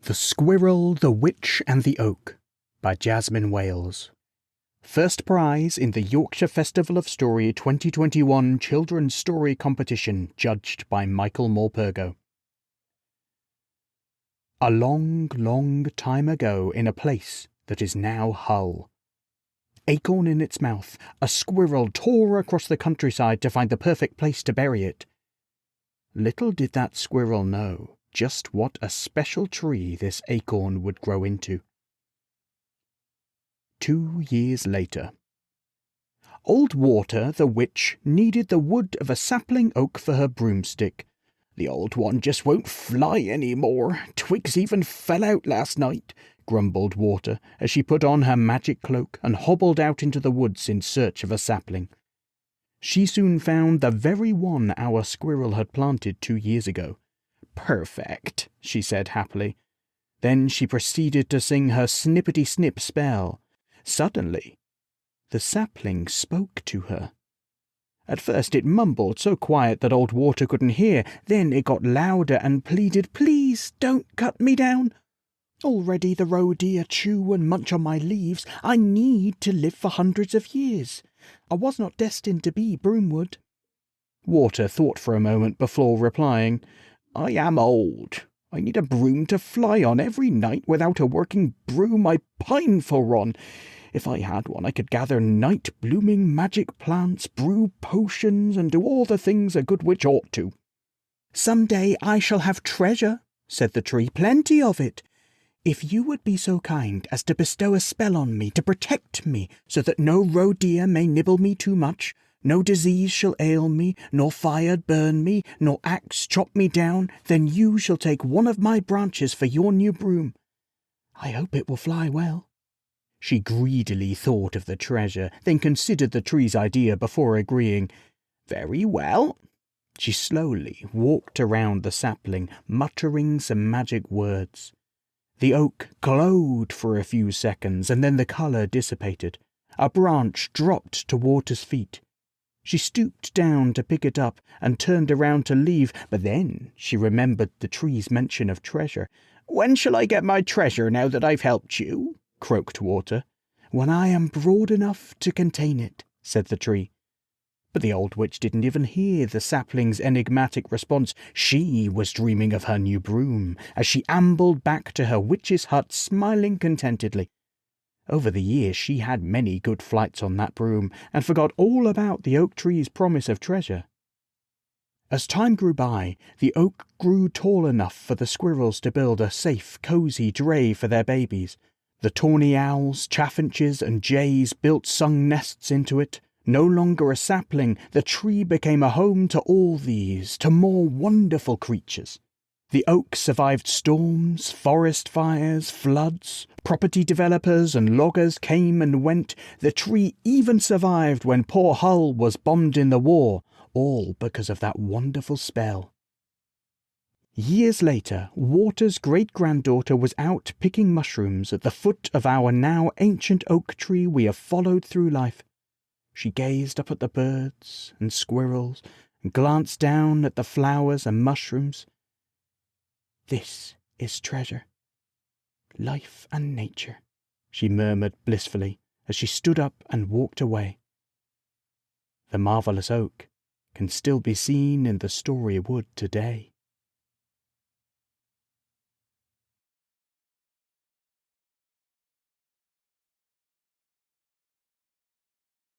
The Squirrel, the Witch and the Oak by Jasmine Wales. First prize in the Yorkshire Festival of Story 2021 Children's Story Competition, judged by Michael Morpurgo. A long, long time ago, in a place that is now Hull. Acorn in its mouth, a squirrel tore across the countryside to find the perfect place to bury it. Little did that squirrel know just what a special tree this acorn would grow into. 2 years later. Old Water, the witch, needed the wood of a sapling oak for her broomstick. The old one just won't fly any more. Twigs even fell out last night, grumbled Water, as she put on her magic cloak and hobbled out into the woods in search of a sapling. She soon found the very one our squirrel had planted 2 years ago. Perfect, she said happily. Then she proceeded to sing her snippety-snip spell. Suddenly, the sapling spoke to her. At first it mumbled so quiet that old Water couldn't hear. Then it got louder and pleaded, "Please don't cut me down. Already the roe deer chew and munch on my leaves. I need to live for hundreds of years. I was not destined to be broomwood." Water thought for a moment before replying, "I am old. I need a broom to fly on every night. Without a working broom I pine for one. If I had one I could gather night-blooming magic plants, brew potions, and do all the things a good witch ought to." "Some day I shall have treasure," said the tree, "plenty of it. If you would be so kind as to bestow a spell on me to protect me, so that no roe deer may nibble me too much, no disease shall ail me, nor fire burn me, nor axe chop me down, then you shall take one of my branches for your new broom. I hope it will fly well." She greedily thought of the treasure, then considered the tree's idea before agreeing. "Very well." She slowly walked around the sapling, muttering some magic words. The oak glowed for a few seconds, and then the colour dissipated. A branch dropped to Water's feet. She stooped down to pick it up and turned around to leave, but then she remembered the tree's mention of treasure. "When shall I get my treasure now that I've helped you?" croaked Water. "When I am broad enough to contain it," said the tree. But the old witch didn't even hear the sapling's enigmatic response. She was dreaming of her new broom as she ambled back to her witch's hut, smiling contentedly. Over the years she had many good flights on that broom, and forgot all about the oak tree's promise of treasure. As time grew by, the oak grew tall enough for the squirrels to build a safe, cosy dray for their babies. The tawny owls, chaffinches, and jays built sung nests into it. No longer a sapling, the tree became a home to all these, to more wonderful creatures. The oak survived storms, forest fires, floods. Property developers and loggers came and went. The tree even survived when poor Hull was bombed in the war, all because of that wonderful spell. Years later, Water's great-granddaughter was out picking mushrooms at the foot of our now ancient oak tree we have followed through life. She gazed up at the birds and squirrels and glanced down at the flowers and mushrooms. "This is treasure, life and nature," she murmured blissfully as she stood up and walked away. The marvellous oak can still be seen in the story wood today.